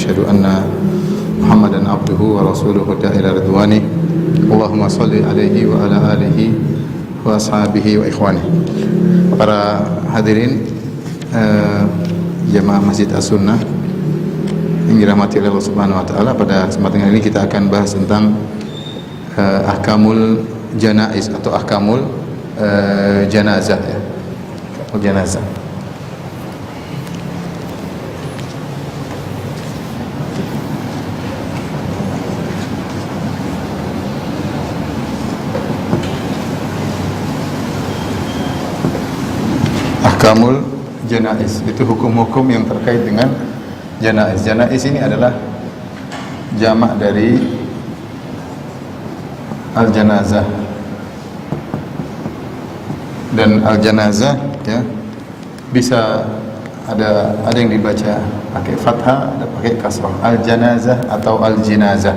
asyhadu anna Muhammadan abduhu wa rasuluhu ila ridwani. Allahumma shalli alaihi wa ala alihi wa ashabihi wa ikhwani. Para hadirin jamaah Masjid As-Sunnah yang dirahmati oleh Allah Subhanahu wa taala, pada kesempatan ini kita akan bahas tentang ahkamul janaiz atau ahkamul janazah ya. Janazah. Ahkamul janaiz itu hukum-hukum yang terkait dengan janaiz. Janaiz ini adalah jamak dari al-janazah. Dan al-janazah ya bisa ada yang dibaca pakai fathah, ada pakai kasrah, al-janazah atau al-jinazah.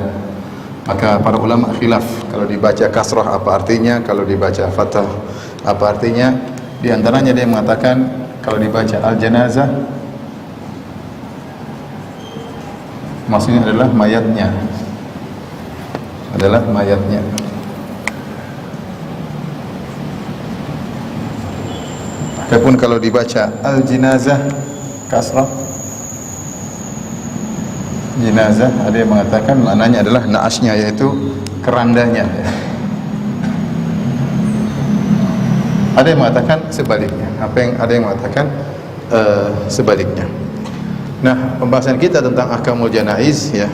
Maka para ulama khilaf, kalau dibaca kasrah apa artinya, kalau dibaca fathah apa artinya. Di antaranya dia mengatakan kalau dibaca al-janazah maksudnya adalah mayatnya. Adalah mayatnya. Adapun kalau dibaca al-jinazah kasrah jenazah, ada yang mengatakan maknanya adalah naasnya, yaitu kerandanya. Ada yang mengatakan sebaliknya. Ada yang mengatakan sebaliknya. Nah, pembahasan kita tentang ahkamul janaiz ya,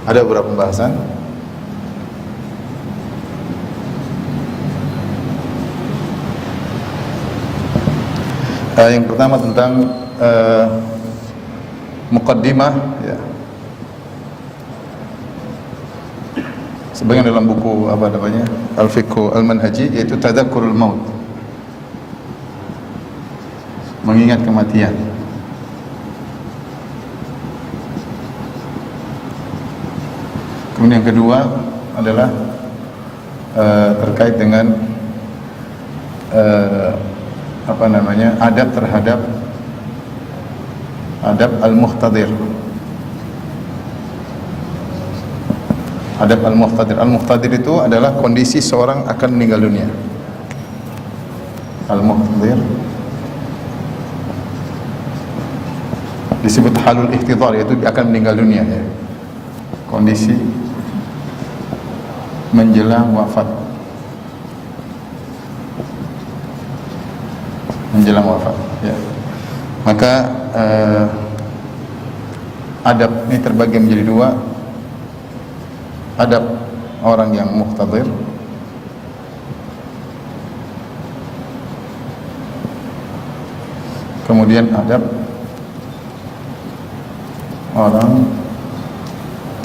ada beberapa pembahasan. Yang pertama tentang muqaddimah ya. Sebagian dalam buku apa namanya Al-Fiqh Al-Manhaji, yaitu tadzakurul maut, mengingat kematian. Kemudian yang kedua adalah terkait dengan adab terhadap adab al-muhtadir. Adab al-muhtadir. Al-muhtadir itu adalah kondisi seorang akan meninggal dunia. Al-muhtadir disebut halul ihtidar, yaitu akan meninggal dunia ya. Kondisi menjelang wafat. Menjelang wafat ya. Maka adab ini terbagi menjadi dua. Adab orang yang muhtadir, kemudian adab orang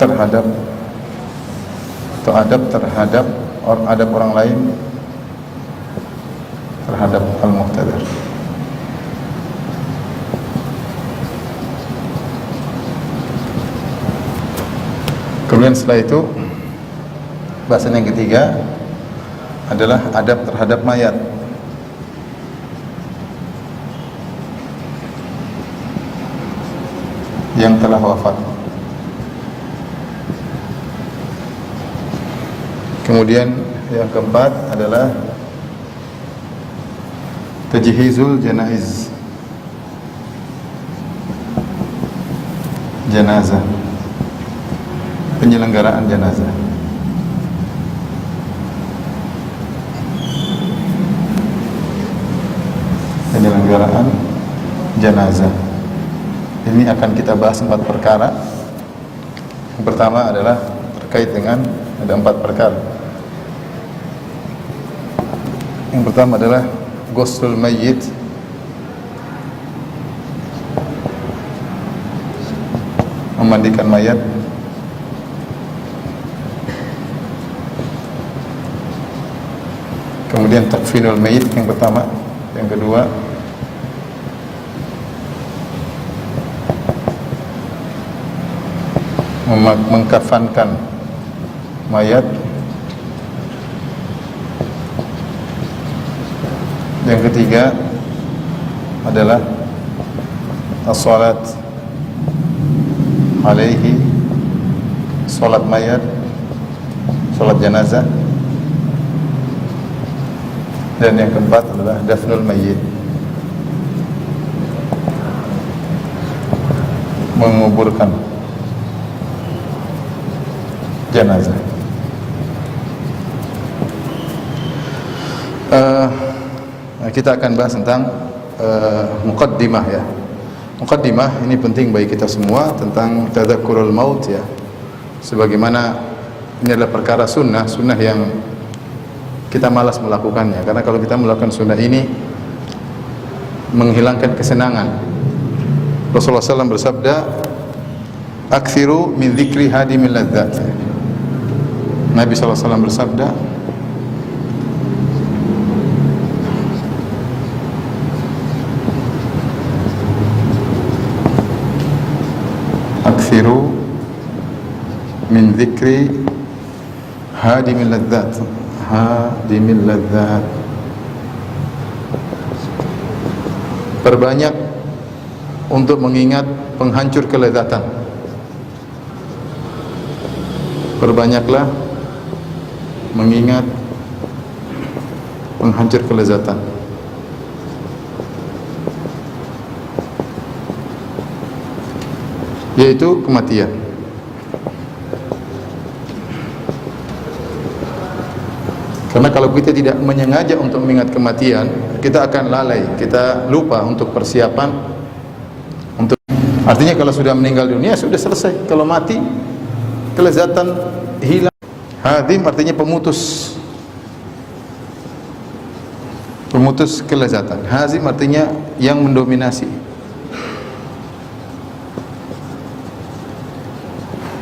terhadap atau adab terhadap adab orang lain terhadap al-muhtadir. Kemudian setelah itu bahasan yang ketiga adalah adab terhadap mayat. Yang telah wafat. Kemudian yang keempat adalah tajhizul janaiz. Jenazah. Penyelenggaraan jenazah. Penyelenggaraan jenazah. Ini akan kita bahas 4 perkara. Yang pertama adalah terkait dengan ada 4 perkara. Yang pertama adalah ghuslul mayyit, memandikan mayat. Kemudian takfinul mayyit yang pertama. Yang kedua mengkafankan mayat. Yang ketiga adalah as-salat alaihi, salat mayat, salat jenazah. Dan yang keempat adalah dafnul mayyit, menguburkan jenazah. Kita akan bahas tentang muqaddimah ya. Muqaddimah ini penting bagi kita semua tentang tadzakurul maut ya. Sebagaimana ini adalah perkara sunnah yang kita malas melakukannya, karena kalau kita melakukan sunnah ini menghilangkan kesenangan. Rasulullah SAW bersabda, "Aktsiru min dzikri hadimil ladzat." Nabi SAW bersabda, "Aktsiru min dzikri hadimil ladzat." Hadimil ladzat. Perbanyak untuk mengingat penghancur kelezatan. Perbanyaklah mengingat penghancur kelezatan. Yaitu kematian. Karena kalau kita tidak menyengaja untuk mengingat kematian, kita akan lalai, kita lupa untuk persiapan untuk. Artinya kalau sudah meninggal dunia sudah selesai. Kalau mati kelezatan hilang. Hadim artinya pemutus. Pemutus kelezatan. Hazim artinya yang mendominasi.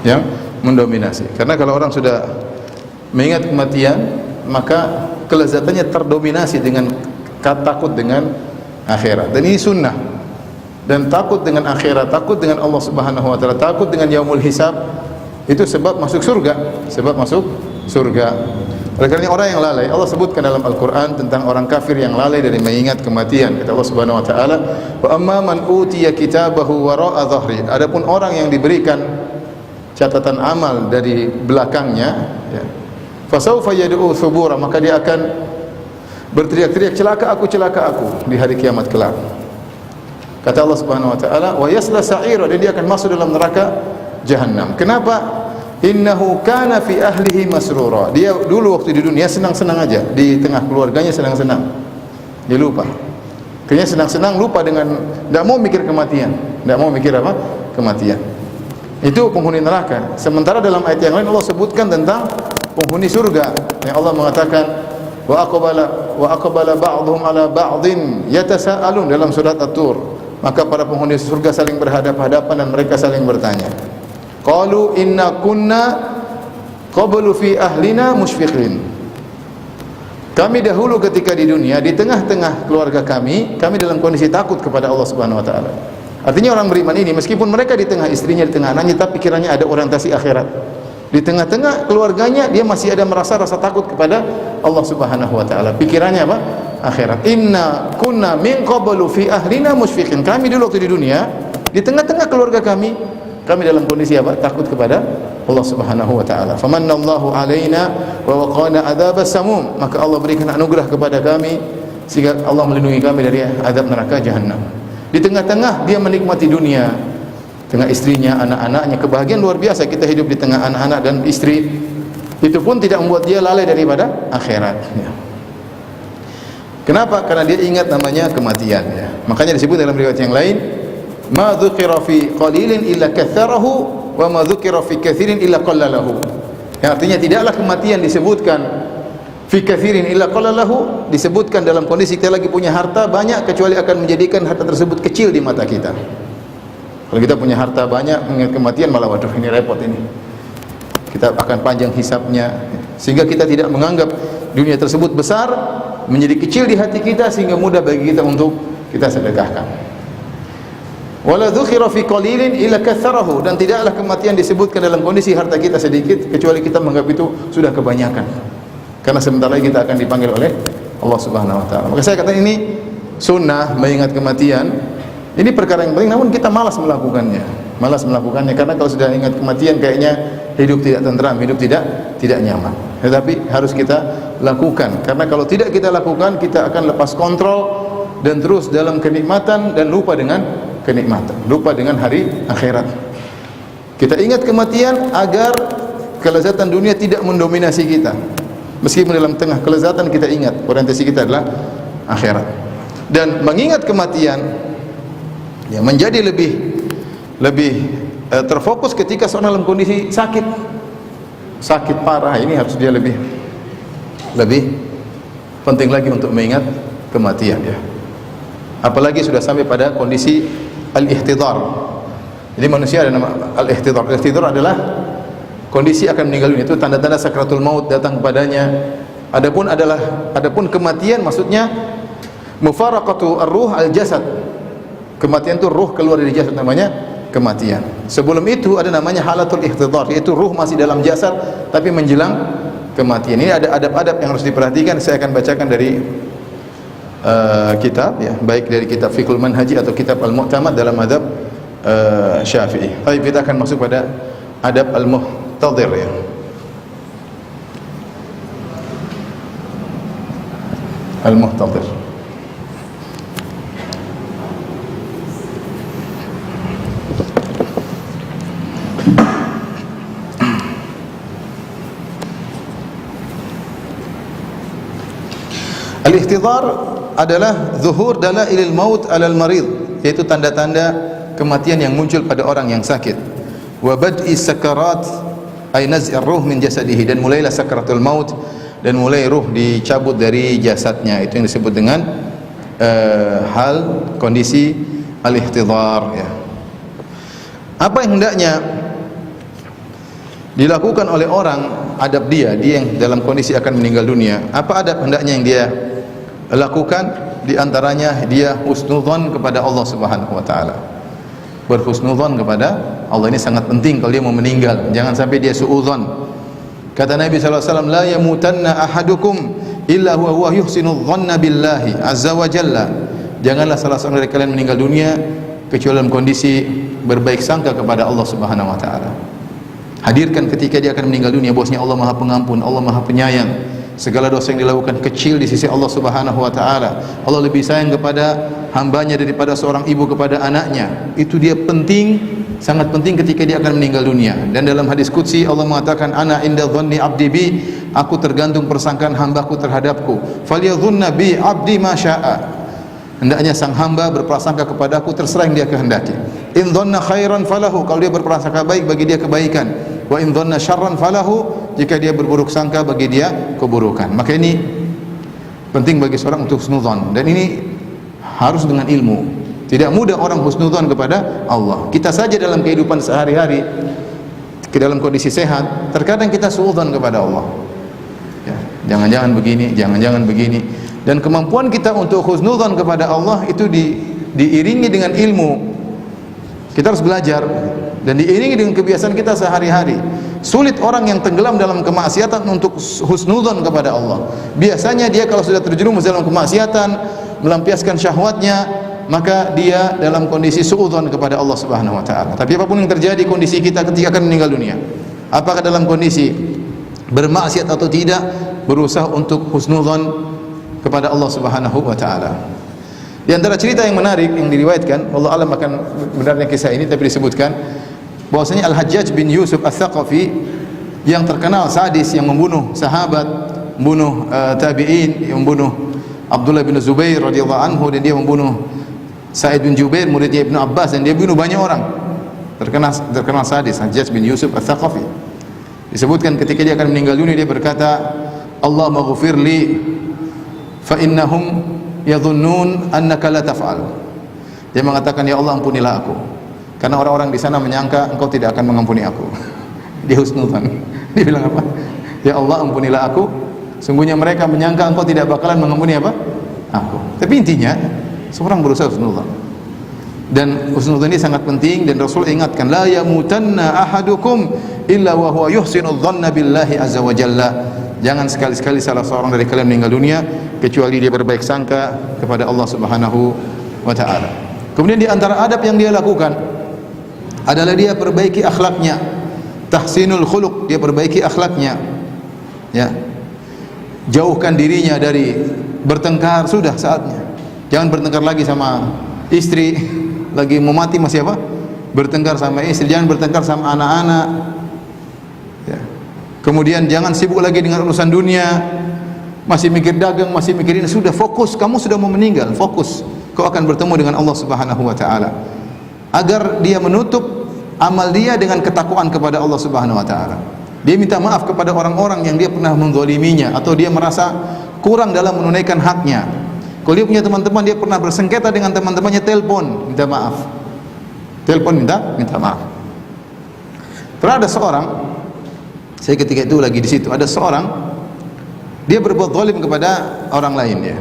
Yang mendominasi. Karena kalau orang sudah mengingat kematian, maka kelezatannya terdominasi dengan takut dengan akhirat. Dan ini sunnah. Dan takut dengan akhirat, takut dengan Allah Subhanahu wa taala, takut dengan yaumul hisab, itu sebab masuk surga, sebab masuk surga. Oleh karena orang yang lalai, Allah sebutkan dalam Al-Qur'an tentang orang kafir yang lalai dari mengingat kematian. Kata Allah Subhanahu wa taala, "Wa amma man utiya kitabahu wara'a dhahri." Adapun orang yang diberikan catatan amal dari belakangnya, ya, fasawfa yad'u thubura, maka dia akan berteriak-teriak, celaka aku di hari kiamat kelak. Kata Allah Subhanahu wa taala, wa yasla sa'ira, dan dia akan masuk dalam neraka jahanam. Kenapa? Innahu kana fi ahlihi masrura. Dia dulu waktu di dunia senang-senang aja, di tengah keluarganya senang-senang. Dia lupa. Kayaknya senang-senang, lupa dengan, tidak mau mikir kematian. Tidak mau mikir apa? Kematian. Itu penghuni neraka. Sementara dalam ayat yang lain Allah sebutkan tentang penghuni surga, yang Allah mengatakan wa aqbala ba'dhum ala ba'dhin yatasaalun dalam surat At-Tur. Maka para penghuni surga saling berhadapan-hadapan dan mereka saling bertanya. Qalu inna kunna qablu fi ahlina musyfiqin. Kami dahulu ketika di dunia, di tengah-tengah keluarga kami dalam kondisi takut kepada Allah Subhanahu wa taala. Artinya orang beriman ini meskipun mereka di tengah istrinya, di tengah anaknya, tapi pikirannya ada orientasi akhirat. Di tengah-tengah keluarganya dia masih ada merasa rasa takut kepada Allah Subhanahu wa taala. Pikirannya apa? Akhirat. Inna kunna min qablu fi ahlina musyfiqin. Kami dulu waktu di dunia, di tengah-tengah keluarga kami dalam kondisi apa? Takut kepada Allah Subhanahu wa taala. Famannallahu alaina wa waqana adzabas samum. Maka Allah berikan anugerah kepada kami sehingga Allah melindungi kami dari azab neraka jahanam. Di tengah-tengah dia menikmati dunia, tengah istrinya, anak-anaknya, kebahagiaan luar biasa. Kita hidup di tengah anak-anak dan istri, itu pun tidak membuat dia lalai daripada akhirat ya. Kenapa? Karena dia ingat namanya kematian ya. Makanya disebut dalam riwayat yang lain, ma dzukira fi qalilin illa katsarahu wa ma dzukira fi katsirin illa qallalahu. Yang artinya tidaklah kematian disebutkan fi katsirin illa qallalahu, disebutkan dalam kondisi kita lagi punya harta banyak, kecuali akan menjadikan harta tersebut kecil di mata kita. Kalau kita punya harta banyak, mengingat kematian malah waduh ini repot ini. Kita akan panjang hisabnya, sehingga kita tidak menganggap dunia tersebut besar, menjadi kecil di hati kita sehingga mudah bagi kita untuk kita sedekahkan. Wala dzukira fi qalilin illa katsarahu, dan tidaklah kematian disebutkan dalam kondisi harta kita sedikit kecuali kita menganggap itu sudah kebanyakan. Karena sebentar lagi kita akan dipanggil oleh Allah Subhanahu wa taala. Maka saya katakan ini sunnah mengingat kematian Ini perkara yang penting, namun kita malas melakukannya. Malas melakukannya karena kalau sudah ingat kematian kayaknya hidup tidak tentram, hidup tidak nyaman. Tetapi harus kita lakukan, karena kalau tidak kita lakukan kita akan lepas kontrol dan terus dalam kenikmatan dan lupa dengan kenikmatan, lupa dengan hari akhirat. Kita ingat kematian agar kelezatan dunia tidak mendominasi kita. Meskipun dalam tengah kelezatan kita ingat orientasi kita adalah akhirat. Dan mengingat kematian ya menjadi lebih terfokus ketika seorang dalam kondisi sakit parah. Ini harus dia lebih penting lagi untuk mengingat kematian ya. Apalagi sudah sampai pada kondisi al-ihtidar. Jadi manusia ada nama al-ihtidar. Al-ihtidar adalah kondisi akan meninggal dunia, itu tanda-tanda sakratul maut datang kepadanya. Adapun kematian maksudnya mufaraqatu ar-ruh al-jasad. Kematian itu ruh keluar dari jasad, namanya kematian. Sebelum itu ada namanya halatul ihtidar, yaitu ruh masih dalam jasad tapi menjelang kematian. Ini ada adab-adab yang harus diperhatikan. Saya akan bacakan dari kitab ya, baik dari kitab Fiqhul Manhaji atau kitab Al-Mu'tamad dalam adab Syafi'i. Baik, kita akan masuk pada adab al-muhtadir ya. Al-muhtadir. Al-ihtidar adalah zuhur dalailil maut alal marid, yaitu tanda-tanda kematian yang muncul pada orang yang sakit. Wa bad'i sakarat ay naz'ir ruh min jasadihi, dan mulailah sakaratul maut dan mulai ruh dicabut dari jasadnya. Itu yang disebut dengan hal kondisi al-ihtidar ya. Apa yang hendaknya dilakukan oleh orang, adab dia yang dalam kondisi akan meninggal dunia? Apa adab hendaknya yang dia lakukan? Di antaranya dia husnudzon kepada Allah Subhanahu wa taala. Berhusnudzon kepada Allah ini sangat penting kalau dia mau meninggal. Jangan sampai dia suudzon. Kata Nabi sallallahu alaihi wasallam, la yamutanna ahadukum illa huwa yuhsinu dhanna billahi azza wa jalla. Janganlah salah seorang dari kalian meninggal dunia kecuali dalam kondisi berbaik sangka kepada Allah Subhanahu wa taala. Hadirkan ketika dia akan meninggal dunia bahwasanya Allah Maha Pengampun, Allah Maha Penyayang. Segala dosa yang dilakukan kecil di sisi Allah Subhanahu wa taala. Allah lebih sayang kepada hambanya daripada seorang ibu kepada anaknya. Itu dia penting, sangat penting ketika dia akan meninggal dunia. Dan dalam hadis qudsi Allah mengatakan, ana inda dhanni abdi bi, aku tergantung persangkaan hambaku terhadapku. Falyadhunna bi abdi ma syaa. Hendaknya sang hamba berprasangka kepadaku terserah yang dia kehendaki. In dhanna khairan falahu, kalau dia berprasangka baik bagi dia kebaikan. Wa in dhanna syarran falahu, jika dia berburuk sangka bagi dia keburukan. Maka ini penting bagi seorang untuk husnudzon, dan ini harus dengan ilmu. Tidak mudah orang husnudzon kepada Allah. Kita saja dalam kehidupan sehari-hari ke dalam kondisi sehat, terkadang kita suudzon kepada Allah. Ya, jangan-jangan begini, jangan-jangan begini. Dan kemampuan kita untuk husnudzon kepada Allah itu diiringi dengan ilmu. Kita harus belajar dan diiringi dengan kebiasaan kita sehari-hari. Sulit orang yang tenggelam dalam kemaksiatan untuk husnudzon kepada Allah. Biasanya dia kalau sudah terjerumus dalam kemaksiatan, melampiaskan syahwatnya, maka dia dalam kondisi suudzon kepada Allah Subhanahu wa taala. Tapi apapun yang terjadi kondisi kita ketika akan meninggal dunia, apakah dalam kondisi bermaksiat atau tidak, berusaha untuk husnudzon kepada Allah Subhanahu wa taala. Di antara cerita yang menarik yang diriwayatkan, wallahu alam akan benarnya kisah ini, tapi disebutkan bahwasanya Al-Hajjaj bin Yusuf Ats-Tsaqafi yang terkenal sadis, yang membunuh sahabat, membunuh tabi'in, yang membunuh Abdullah bin Zubair radhiyallahu anhu, dan dia membunuh Sa'id bin Jubair muridnya Ibnu Abbas, dan dia bunuh banyak orang. Terkenal sadis Hajjaj bin Yusuf Ats-Tsaqafi. Disebutkan ketika dia akan meninggal dunia dia berkata, Allahumma ghfirli fa innahum yadhunnun annaka la taf'al. Dia mengatakan, ya Allah ampunilah aku, karena orang-orang di sana menyangka engkau tidak akan mengampuni aku. Dia husnudzon. Dia bilang apa? Ya Allah ampunilah aku, sungguhnya mereka menyangka engkau tidak bakalan mengampuni apa? Aku. Tapi intinya seorang berusaha husnudzon. Dan husnudzon ini sangat penting, dan Rasul ingatkan, la yamutanna ahadukum illa wa huwa yuhsinu dhanna billahi azza wa jalla. Jangan sekali-sekali salah seorang dari kalian meninggal dunia kecuali dia berbaik sangka kepada Allah Subhanahu wa taala. Kemudian di antara adab yang dia lakukan adalah dia perbaiki akhlaknya, tahsinul khuluq, dia perbaiki akhlaknya, ya. Jauhkan dirinya dari bertengkar, sudah saatnya. Jangan bertengkar lagi sama istri, lagi mau mati masih apa? Bertengkar sama istri, jangan bertengkar sama anak-anak, ya. Kemudian jangan sibuk lagi dengan urusan dunia, masih mikir dagang, masih mikirin, sudah fokus, kamu sudah mau meninggal, fokus, kau akan bertemu dengan Allah Subhanahu wa taala. Agar dia menutup amal dia dengan ketakwaan kepada Allah Subhanahu wa taala. Dia minta maaf kepada orang-orang yang dia pernah menzaliminya atau dia merasa kurang dalam menunaikan haknya. Kalau dia punya teman-teman, dia pernah bersengketa dengan teman-temannya, telepon, minta maaf. Telepon minta maaf. Pernah ada seorang, saya ketika itu lagi di situ, ada seorang dia berbuat zalim kepada orang lain, ya.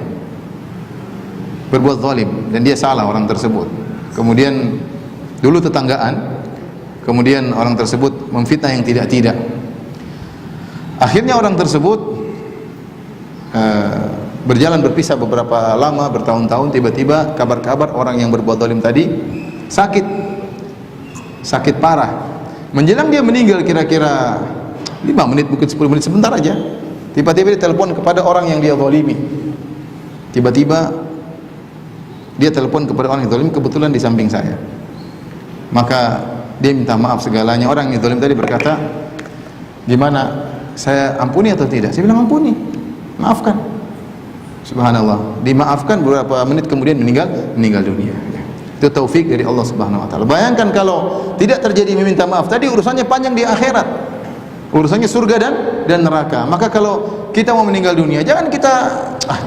Berbuat zalim dan dia salah orang tersebut. Kemudian dulu tetanggaan, kemudian orang tersebut memfitnah yang tidak-tidak. Akhirnya orang tersebut berjalan berpisah beberapa lama, bertahun-tahun, tiba-tiba kabar-kabar orang yang berbuat zalim tadi sakit parah. Menjelang dia meninggal kira-kira 5 menit, mungkin 10 menit, sebentar aja, tiba-tiba dia telepon kepada orang yang dia zalimi. Tiba-tiba dia telepon kepada orang yang zalim, kebetulan di samping saya. Maka dia minta maaf segalanya. Orang yang zalim tadi berkata, gimana, saya ampuni atau tidak? Saya bilang ampuni, maafkan. Subhanallah, dimaafkan, beberapa menit kemudian meninggal dunia. Itu taufik dari Allah Subhanahu wa taala. Bayangkan kalau tidak terjadi meminta maaf tadi, urusannya panjang di akhirat. Urusannya surga dan neraka. Maka kalau kita mau meninggal dunia, jangan kita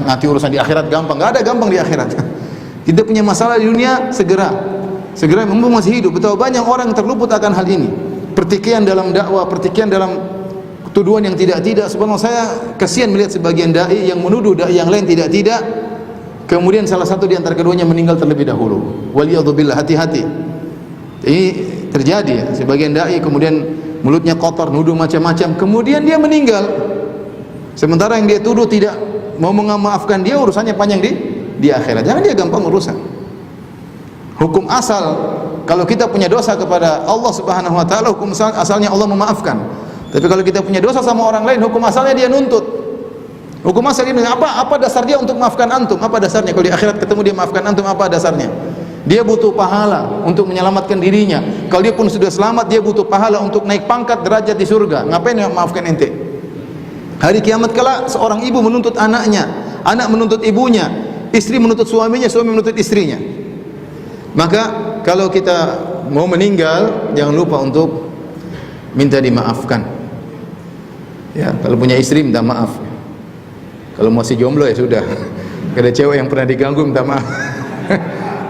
nanti urusan di akhirat gampang. Enggak ada gampang di akhirat. Kita punya masalah di dunia, segera mumpung masih hidup. Betapa banyak orang yang terluput akan hal ini. Pertikaian dalam dakwah, pertikaian dalam tuduhan yang tidak-tidak. Subhanallah, saya kasihan melihat sebagian dai yang menuduh dai yang lain tidak-tidak, kemudian salah satu di antara keduanya meninggal terlebih dahulu. Waliyadzubillah, hati-hati. Ini terjadi, ya. Sebagian dai kemudian mulutnya kotor, nuduh macam-macam, kemudian dia meninggal. Sementara yang dia tuduh tidak mau memaafkan dia, urusannya panjang di akhirat. Jangan dia gampang urusan. Hukum asal kalau kita punya dosa kepada Allah Subhanahu wa taala, hukum asalnya Allah memaafkan. Tapi kalau kita punya dosa sama orang lain, hukum asalnya dia nuntut. Hukum asal ini apa dasar dia untuk maafkan antum? Apa dasarnya? Kalau di akhirat ketemu dia maafkan antum, apa dasarnya? Dia butuh pahala untuk menyelamatkan dirinya. Kalau dia pun sudah selamat, dia butuh pahala untuk naik pangkat derajat di surga. Ngapain dia maafkan ente? Hari kiamat kala seorang ibu menuntut anaknya, anak menuntut ibunya, istri menuntut suaminya, suami menuntut istrinya. Maka kalau kita mau meninggal, jangan lupa untuk minta dimaafkan. Ya, kalau punya istri minta maaf. Kalau masih jomblo ya sudah. Kalau ada cewek yang pernah diganggu minta maaf.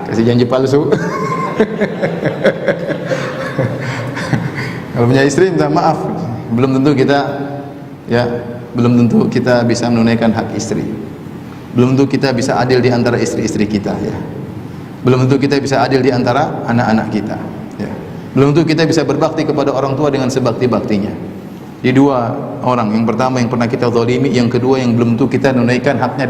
Kasih janji palsu. Kalau punya istri minta maaf. Belum tentu kita bisa menunaikan hak istri. Belum tentu kita bisa adil di antara istri-istri kita, ya. Belum tentu kita bisa adil di antara anak-anak kita, ya. Belum tentu kita bisa berbakti kepada orang tua dengan sebakti-baktinya. Di dua orang, yang pertama yang pernah kita zalimi, yang kedua yang belum tentu kita menunaikan haknya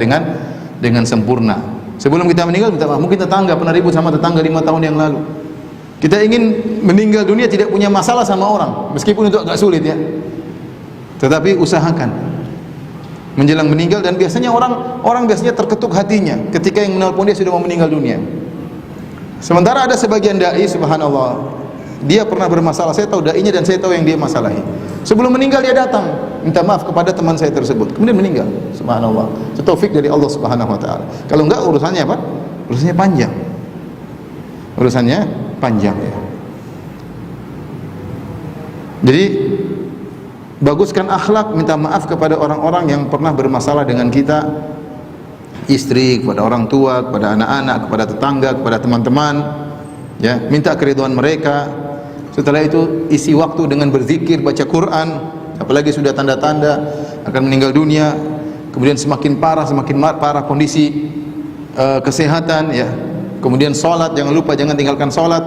dengan sempurna. Sebelum kita meninggal minta maaf. Mungkin tetangga pernah ribut sama tetangga 5 tahun yang lalu. Kita ingin meninggal dunia tidak punya masalah sama orang, meskipun itu agak sulit, ya. Tetapi usahakan menjelang meninggal, dan biasanya orang biasanya terketuk hatinya ketika yang menelpon dia sudah mau meninggal dunia. Sementara ada sebagian dai, subhanallah, dia pernah bermasalah, saya tahu dainya dan saya tahu yang dia masalahi. Sebelum meninggal dia datang minta maaf kepada teman saya tersebut, kemudian meninggal. Subhanallah, itu taufik dari Allah Subhanahu wa taala. Kalau enggak, urusannya apa? Urusannya panjang. Urusannya panjang, ya. Jadi baguskan akhlak, minta maaf kepada orang-orang yang pernah bermasalah dengan kita, istri, kepada orang tua, kepada anak-anak, kepada tetangga, kepada teman-teman, ya, minta keridhaan mereka. Setelah itu isi waktu dengan berzikir, baca Quran, apalagi sudah tanda-tanda akan meninggal dunia, kemudian semakin parah kondisi kesehatan, ya. Kemudian salat, jangan lupa, jangan tinggalkan salat.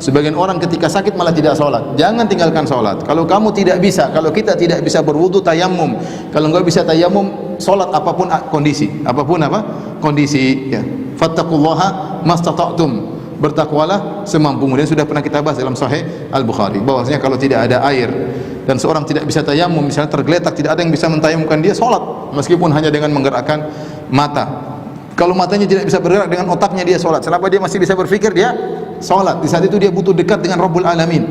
Sebagian orang ketika sakit malah tidak salat. Jangan tinggalkan salat. Kalau kamu tidak bisa, kalau kita tidak bisa berwudu, tayamum. Kalau enggak bisa tayamum, salat apapun kondisi, ya. Fattaqullaha mastata'tum. bertakwalah semampumu. Dan sudah pernah kita bahas dalam Sahih Al-Bukhari bahwasanya kalau tidak ada air dan seorang tidak bisa tayamum, misalnya tergeletak, tidak ada yang bisa mentayamumkan dia, salat meskipun hanya dengan menggerakkan mata. Kalau matanya tidak bisa bergerak, dengan otaknya dia salat. Selama dia masih bisa berpikir, dia salat. Di saat itu dia butuh dekat dengan Rabbul Alamin.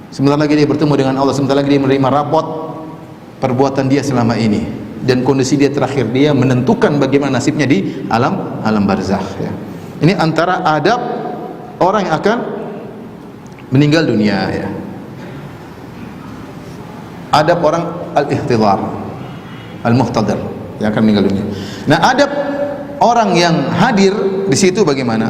Sebentar lagi dia bertemu dengan Allah, sebentar lagi dia menerima rapot perbuatan dia selama ini, dan kondisi dia terakhir, dia menentukan bagaimana nasibnya di alam barzakh ya. Ini antara adab orang yang akan meninggal dunia ya. Adab orang al-ihtidhar, al-muhtadir yang akan meninggal dunia. Nah, adab orang yang hadir di situ bagaimana?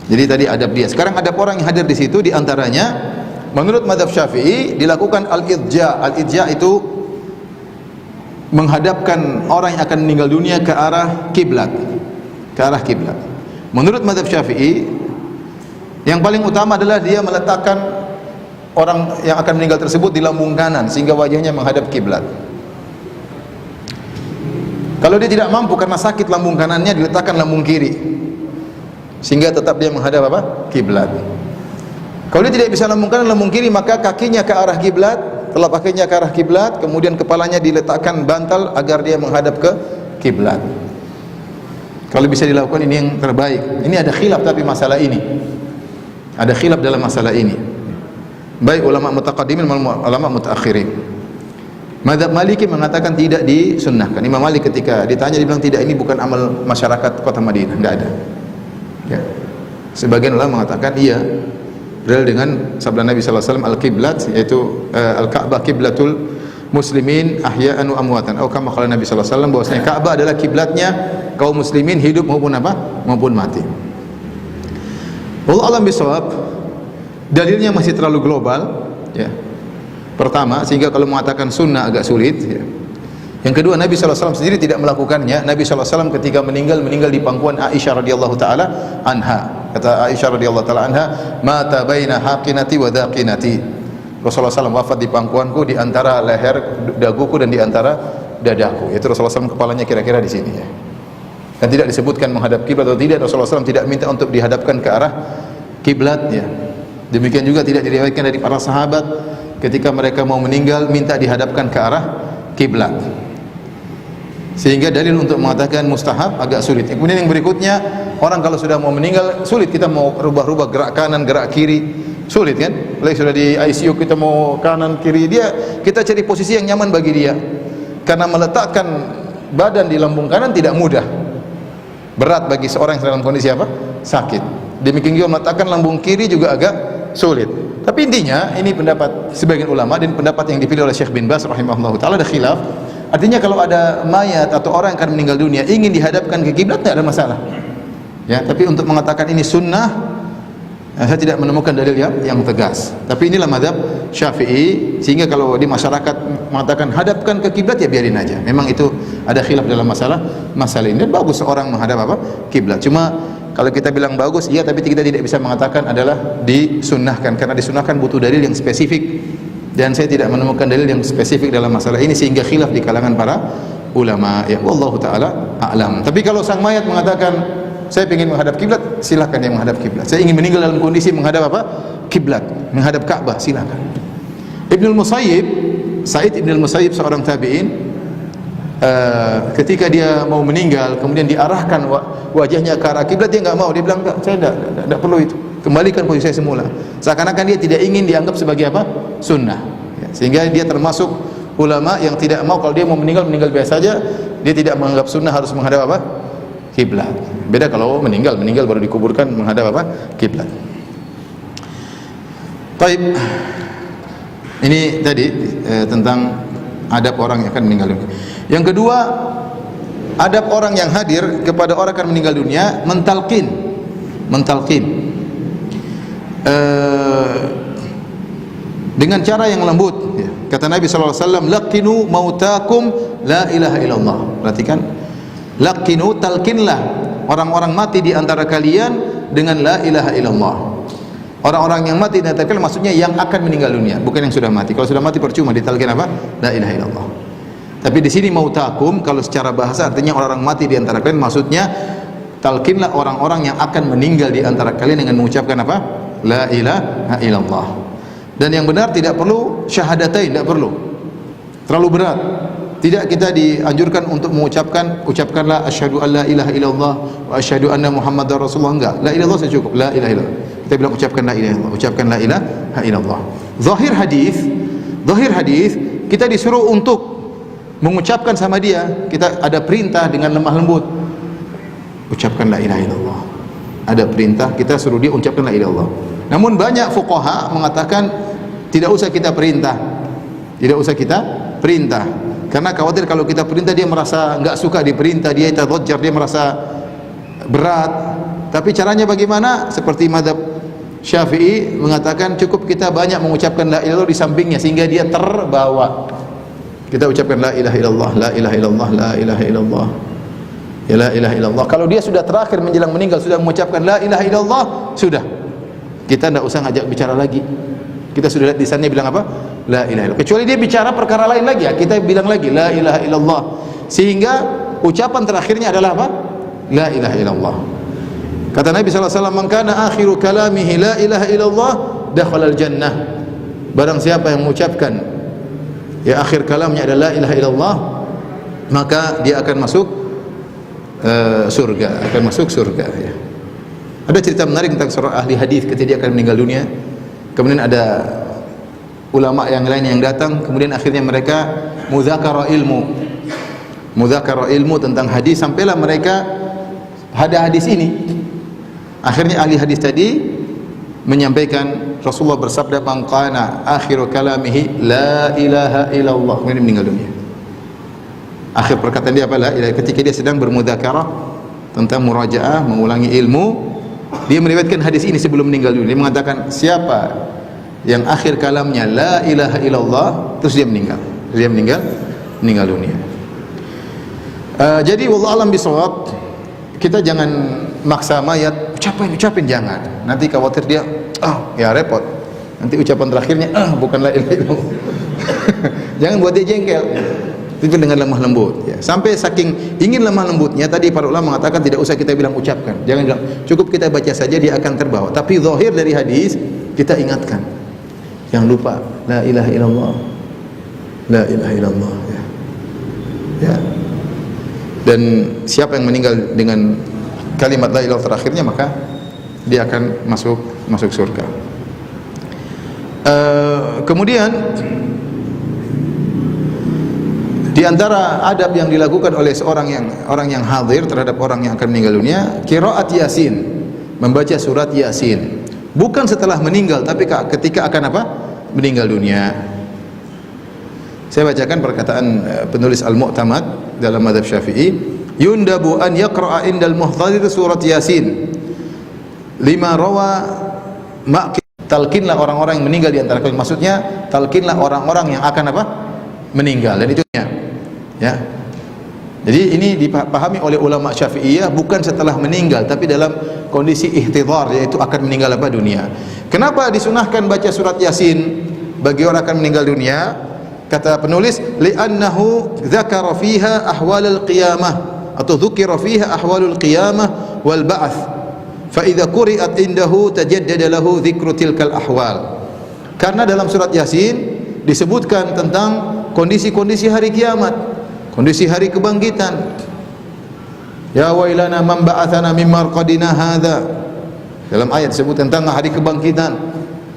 Jadi tadi adab dia. Sekarang adab orang yang hadir di situ, di antaranya menurut mazhab Syafi'i dilakukan al-idja. Al-idja itu menghadapkan orang yang akan meninggal dunia ke arah kiblat. Ke arah kiblat. Menurut mazhab Syafi'i, yang paling utama adalah dia meletakkan orang yang akan meninggal tersebut di lambung kanan sehingga wajahnya menghadap kiblat. Kalau dia tidak mampu karena sakit lambung kanannya, diletakkan lambung kiri sehingga tetap dia menghadap apa? Kiblat. Kalau dia tidak bisa lambung kanan, lambung kiri, maka kakinya ke arah kiblat, telapak kakinya ke arah kiblat, kemudian kepalanya diletakkan bantal agar dia menghadap ke kiblat. Kalau bisa dilakukan, ini yang terbaik. Ini ada khilaf tapi masalah ini. Ada khilaf dalam masalah ini. Baik ulama mutaqaddimin maupun ulama mutaakhirin. Mazhab Maliki mengatakan tidak disunnahkan. Imam Malik ketika ditanya, dia bilang tidak, ini bukan amal masyarakat kota Madinah, enggak ada. Ya. Sebagian ulama mengatakan iya. Berdalil dengan sabda Nabi sallallahu alaihi wasallam, al-qiblat, yaitu al-Ka'bah qiblatul muslimin ahya'an wa amwatan. Atau kama qala Nabi sallallahu alaihi wasallam, bahwasanya Ka'bah adalah kiblatnya kaum muslimin hidup maupun apa? Maupun mati. Wallahu a'lam bishawab. Dalilnya masih terlalu global ya. Pertama, sehingga kalau mengatakan sunnah agak sulit ya. Yang kedua, Nabi SAW sendiri tidak melakukannya. Nabi SAW ketika meninggal di pangkuan Aisyah radhiyallahu taala anha. Kata Aisyah radhiyallahu taala anha, mata baina haqinati wa dhaqinati. Rasulullah SAW wafat di pangkuanku, di antara leher daguku dan di antara dadaku. Itu Rasulullah SAW kepalanya kira-kira di sini ya. Dan tidak disebutkan menghadap kiblat atau tidak. Rasulullah SAW tidak minta untuk dihadapkan ke arah kiblat ya. Demikian juga tidak diriwayatkan dari para sahabat ketika mereka mau meninggal minta dihadapkan ke arah kiblat. Sehingga dalil untuk mengatakan mustahab agak sulit. Kemudian yang berikutnya, orang kalau sudah mau meninggal sulit, kita mau rubah-rubah gerak kanan, gerak kiri, sulit kan? Lagi sudah di ICU, kita mau kanan kiri, kita cari posisi yang nyaman bagi dia. Karena meletakkan badan di lambung kanan tidak mudah. Berat bagi seorang yang dalam kondisi apa? Sakit. Demikian juga meletakkan lambung kiri juga agak sulit. Tapi intinya ini pendapat sebagian ulama dan pendapat yang dipilih oleh Syekh bin Baz rahimahullah taala, ada khilaf. Artinya kalau ada mayat atau orang yang akan meninggal dunia ingin dihadapkan ke kiblat tidak ada masalah. Ya, tapi untuk mengatakan ini sunnah, saya tidak menemukan dalil yang tegas. Tapi inilah mazhab Syafi'i, sehingga kalau di masyarakat mengatakan hadapkan ke kiblat ya biarin aja. Memang itu ada khilaf dalam masalah ini. Dan bagus seorang menghadap apa? Kiblat. Cuma kalau kita bilang bagus, iya, tapi kita tidak bisa mengatakan adalah disunnahkan, karena disunnahkan butuh dalil yang spesifik. Dan saya tidak menemukan dalil yang spesifik dalam masalah ini sehingga khilaf di kalangan para ulama ya, wallahu taala a'lam. Tapi kalau sang mayat mengatakan saya ingin menghadap kiblat, silakan dia menghadap kiblat. Saya ingin meninggal dalam kondisi menghadap apa? Kiblat, menghadap Ka'bah, silakan. Ibnul Musayyib, Sa'id Ibnul Musayyib seorang tabi'in, ketika dia mau meninggal kemudian diarahkan wajahnya ke arah kiblat, dia enggak mau, dia bilang enggak, saya enggak perlu itu. Kembalikan posisi saya semula. Seakan-akan dia tidak ingin dianggap sebagai apa? Sunnah. Ya, sehingga dia termasuk ulama yang tidak mau kalau dia mau meninggal biasa saja, dia tidak menganggap sunnah harus menghadap apa? Kiblat. Beda kalau meninggal baru dikuburkan menghadap apa? Kiblat. Baik. Ini tadi tentang adab orang yang akan meninggal dunia. Yang kedua, adab orang yang hadir kepada orang yang akan meninggal dunia, mentalqin. Dengan cara yang lembut ya. Kata Nabi SAW, laqinu mautakum la ilaha illallah. Perhatikan, laqinu, talqinlah orang-orang mati di antara kalian dengan la ilaha illallah. Orang-orang yang mati di antara kalian maksudnya yang akan meninggal dunia, bukan yang sudah mati. Kalau sudah mati percuma ditalqin apa? La ilaha illallah. Tapi di sini mautakum kalau secara bahasa artinya orang-orang mati di antara kalian, maksudnya talkinlah orang-orang yang akan meninggal di antara kalian dengan mengucapkan apa? La ilaha illallah. Dan yang benar tidak perlu syahadatain, tidak perlu. Terlalu berat. Tidak, kita dianjurkan untuk ucapkanlah asyhadu an la ilaha illallah wa asyhadu anna muhammadar rasulullah. Enggak, la ilaha illallah sudah cukup. La ilaha illallah. Kita bilang ucapkan la ilaha illallah, ucapkan la ilaha illallah. Zahir hadis kita disuruh untuk mengucapkan sama dia. Kita ada perintah dengan lemah lembut. Ucapkan la ilaha illallah. Ada perintah, kita suruh dia ucapkan la ilaha illallah. Namun banyak fuqaha mengatakan tidak usah kita perintah. Tidak usah kita perintah. Karena khawatir kalau kita perintah dia merasa enggak suka diperintah, dia tadajjar, dia merasa berat. Tapi caranya bagaimana? Seperti mazhab Syafi'i mengatakan cukup kita banyak mengucapkan la ilaha illallah di sampingnya sehingga dia terbawa. Kita ucapkan la ilaha illallah, la ilaha illallah, la ilaha illallah. Ya la ilaha illallah. Kalau dia sudah terakhir menjelang meninggal sudah mengucapkan la ilaha illallah, sudah. Kita tidak usah ngajak bicara lagi. Kita sudah lihat di sana bilang apa? La ilaha illallah. Kecuali dia bicara perkara lain lagi, ya, kita bilang lagi la ilaha illallah. Sehingga ucapan terakhirnya adalah apa? La ilaha illallah. Kata Nabi sallallahu alaihi wasallam, "Man kana akhiru kalamihi la ilaha illallah, dakhala al-jannah." Barang siapa yang mengucapkan ya akhir kalamnya adalah la ilaha illallah, maka dia akan masuk surga, akan masuk surga ya. Ada cerita menarik tentang seorang ahli hadis ketika dia akan meninggal dunia. Kemudian ada ulama yang lain yang datang, kemudian akhirnya mereka mudzakara ilmu tentang hadis, sampailah mereka ada hadis ini. Akhirnya ahli hadis tadi menyampaikan Rasulullah bersabda, "Man qana akhiru kalamihi la ilaha illallah." Kemudian meninggal dunia. Akhir perkataan dia apa? La ilaha. Ketika dia sedang bermudzakarah tentang murajaah, mengulangi ilmu, dia meriwayatkan hadis ini sebelum meninggal dunia. Dia mengatakan, siapa yang akhir kalamnya la ilaha illallah, terus dia meninggal. Dia meninggal dunia. Jadi wallahu alam bisawab, kita jangan maksa mayat ucapin jangan. Nanti khawatir dia ya repot. Nanti ucapan terakhirnya bukan la ilaha illallah. Jangan buat dia jengkel. Itu dengan lemah lembut ya. Sampai saking ingin lemah lembutnya, tadi para ulama mengatakan tidak usah kita bilang ucapkan. Jangan bilang, cukup kita baca saja dia akan terbawa. Tapi zahir dari hadis kita ingatkan. Jangan lupa la ilaha illallah. La ilaha illallah ya. Ya. Dan siapa yang meninggal dengan kalimat la ilaha terakhirnya, maka dia akan masuk surga. Kemudian di antara adab yang dilakukan oleh orang yang hadir terhadap orang yang akan meninggal dunia, qiraat Yasin, membaca surat Yasin. Bukan setelah meninggal, tapi ketika akan apa? Meninggal dunia. Saya bacakan perkataan penulis Al-Mu'tamad dalam mazhab Syafi'i, yundabu an yaqra'a indal muhtadir surat Yasin. Lima rawa talkinlah orang-orang yang meninggal di antara kalian. Maksudnya talkinlah orang-orang yang akan apa? Meninggal. Dan itu ya. Jadi ini dipahami oleh ulama Syafi'iyah bukan setelah meninggal, tapi dalam kondisi ihtidhar, yaitu akan meninggal apa? Dunia. Kenapa disunahkan baca surat Yasin bagi orang akan meninggal dunia? Kata penulis, li'annahu dzakara fiha ahwalul qiyamah atau dzukira fiha ahwalul qiyamah wal ba'ats. Fa idza quri'at indahu tajaddada lahu dzikru tilkal ahwal. Karena dalam surat Yasin disebutkan tentang kondisi-kondisi hari kiamat, kondisi hari kebangkitan. Ya wailana man ba'atsana min marqadina hadza. Dalam ayat disebut tentang hari kebangkitan.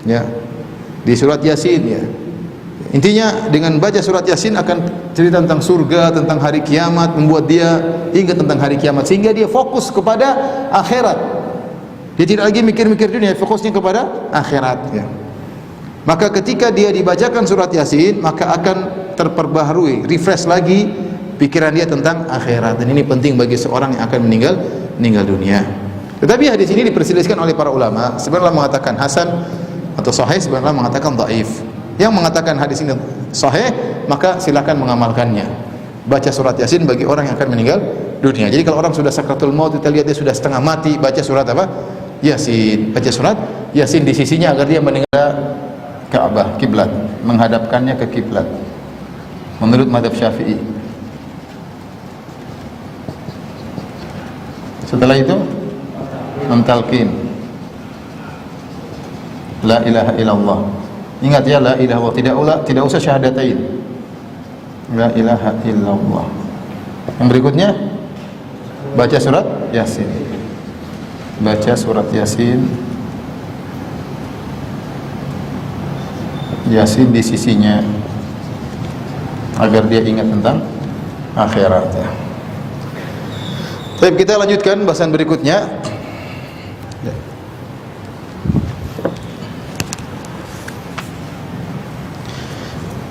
Ya. Di surat Yasin ya. Intinya dengan baca surat Yasin akan cerita tentang surga, tentang hari kiamat, membuat dia ingat tentang hari kiamat sehingga dia fokus kepada akhirat. Dia tidak lagi mikir-mikir dunia, fokusnya kepada akhirat ya. Maka ketika dia dibacakan surat Yasin, maka akan terperbaharui, refresh lagi pikiran dia tentang akhirat. Dan ini penting bagi seorang yang akan meninggal dunia. Tetapi hadis ini diperselisihkan oleh para ulama. Sebenarnya mengatakan hasan atau sahih, sebenarnya mengatakan dhaif. Yang mengatakan hadis ini sahih, maka silakan mengamalkannya. Baca surat Yasin bagi orang yang akan meninggal dunia. Jadi kalau orang sudah sakratul maut, kita lihat dia sudah setengah mati, baca surat apa? Yasin. Baca surat Yasin di sisinya agar dia meninggal Ka'bah, kiblat, menghadapkannya ke kiblat. Menurut mazhab Syafi'i. Setelah itu mentalkin la ilaha illallah. Ingat ya, la ilaha illallah, tidak usah syahadatain. La ilaha illallah. Yang berikutnya baca surat Yasin. Baca surat Yasin. Yasin di sisinya agar dia ingat tentang akhirat ya. Baik, kita lanjutkan bahasan berikutnya.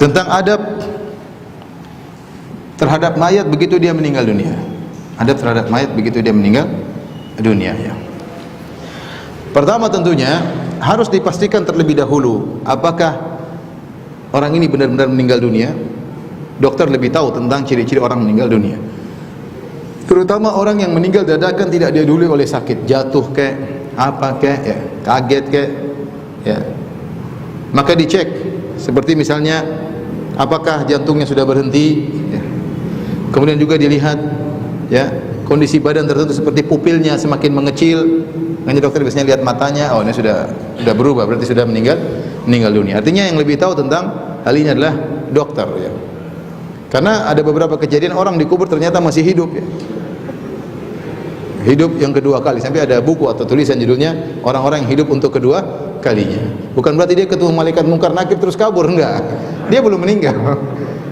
Tentang adab terhadap mayat begitu dia meninggal dunia. Adab terhadap mayat begitu dia meninggal dunia ya. Pertama tentunya harus dipastikan terlebih dahulu apakah orang ini benar-benar meninggal dunia. Dokter lebih tahu tentang ciri-ciri orang meninggal dunia. Terutama orang yang meninggal dadakan tidak didahului oleh sakit, jatuh kek, apa kek, ya, kaget kek, ya. Maka dicek, seperti misalnya apakah jantungnya sudah berhenti, ya. Kemudian juga dilihat, ya, kondisi badan tertentu seperti pupilnya semakin mengecil. Hanya dokter biasanya lihat matanya, oh ini sudah berubah, berarti sudah meninggal dunia. Artinya yang lebih tahu tentang hal ini adalah dokter, ya. Karena ada beberapa kejadian orang dikubur ternyata masih hidup, ya. Hidup yang kedua kali, sampai ada buku atau tulisan judulnya orang-orang yang hidup untuk kedua kalinya. Bukan berarti dia ketemu malaikat mungkar nakir terus kabur, enggak. Dia belum meninggal.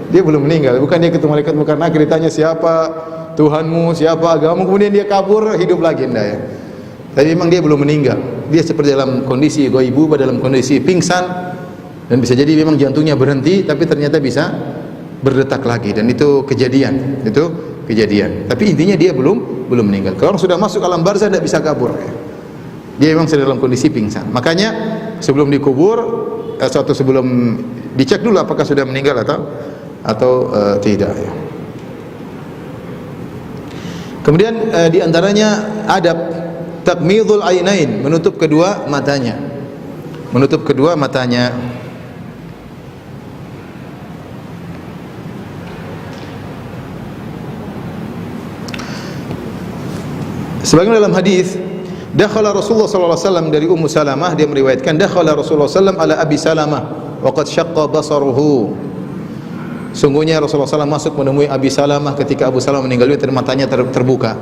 Dia belum meninggal. Bukan dia ketemu malaikat mungkar nakir ditanya siapa Tuhanmu, siapa agamamu, kemudian dia kabur hidup lagi, enggak ya. Tapi memang dia belum meninggal. Dia seperti dalam kondisi ghaibu, dalam kondisi pingsan, dan bisa jadi memang jantungnya berhenti tapi ternyata bisa berdetak lagi, dan itu kejadian. Tapi intinya dia belum meninggal. Kalau orang sudah masuk alam barzah tidak bisa kabur, ya. Dia memang sedang dalam kondisi pingsan. Makanya sebelum dikubur, sebelum dicek dulu apakah sudah meninggal atau tidak, ya. Kemudian di antaranya adab takmidul ainain, menutup kedua matanya. Menutup kedua matanya. Sebagaimana dalam hadis, dakhala Rasulullah sallallahu alaihi wasallam dari Ummu Salamah, dia meriwayatkan dakhala Rasulullah sallallahu alaihi wasallam ala Abi Salamah wa qad syaqqa basaruhu. Sungguhnya Rasulullah SAW masuk menemui Abi Salamah ketika Abu Salamah meninggal dunia, matanya terbuka.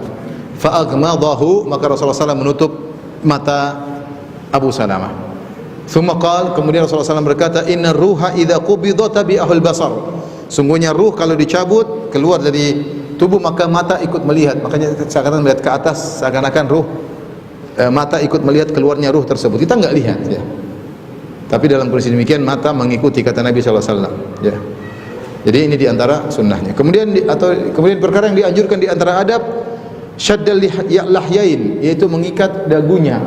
Fa aghmadahu, maka Rasulullah SAW menutup mata Abu Salamah. Thumma qala, kemudian Rasulullah SAW berkata, inna ruha idza qubida tabi'ahul basar. Sungguhnya ruh kalau dicabut keluar dari tubuh maka mata ikut melihat. Makanya seakan-akan melihat ke atas, seakan-akan ruh mata ikut melihat keluarnya ruh tersebut. Kita enggak lihat, ya. Tapi dalam kondisi demikian mata mengikuti kata Nabi sallallahu alaihi wasallam, ya. Jadi ini diantara sunnahnya. Kemudian perkara yang dianjurkan diantara adab syaddal lahyain, yaitu mengikat dagunya.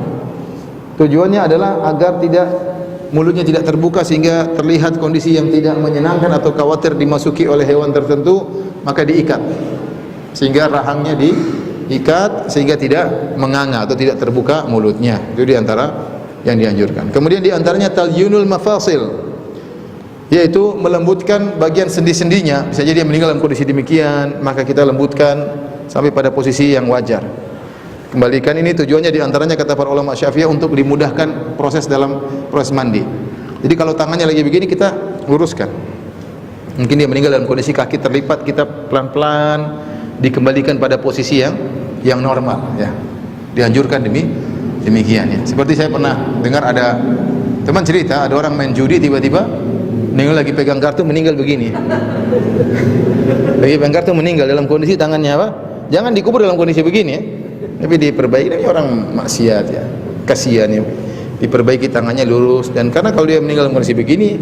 Tujuannya adalah agar mulutnya tidak terbuka sehingga terlihat kondisi yang tidak menyenangkan atau khawatir dimasuki oleh hewan tertentu, maka diikat sehingga rahangnya diikat sehingga tidak menganga atau tidak terbuka mulutnya. Itu diantara yang dianjurkan. Kemudian diantaranya talyunul mafasil, yaitu melembutkan bagian sendi-sendinya. Bisa jadi dia meninggal dalam kondisi demikian, maka kita lembutkan sampai pada posisi yang wajar. Kembalikan, ini tujuannya diantaranya kata para ulama Syafi'iyah untuk dimudahkan proses mandi. Jadi kalau tangannya lagi begini kita luruskan. Mungkin dia meninggal dalam kondisi kaki terlipat, kita pelan-pelan dikembalikan pada posisi yang normal, ya. Dianjurkan demikian, ya. Seperti saya pernah dengar ada teman cerita, ada orang main judi tiba-tiba meninggal lagi pegang kartu, meninggal begini. Lagi pegang kartu meninggal dalam kondisi tangannya apa? Jangan dikubur dalam kondisi begini, ya. Tapi diperbaiki. Ini orang maksiat, ya. Kasihan, ya. Diperbaiki tangannya lurus, dan karena kalau dia meninggal dalam kondisi begini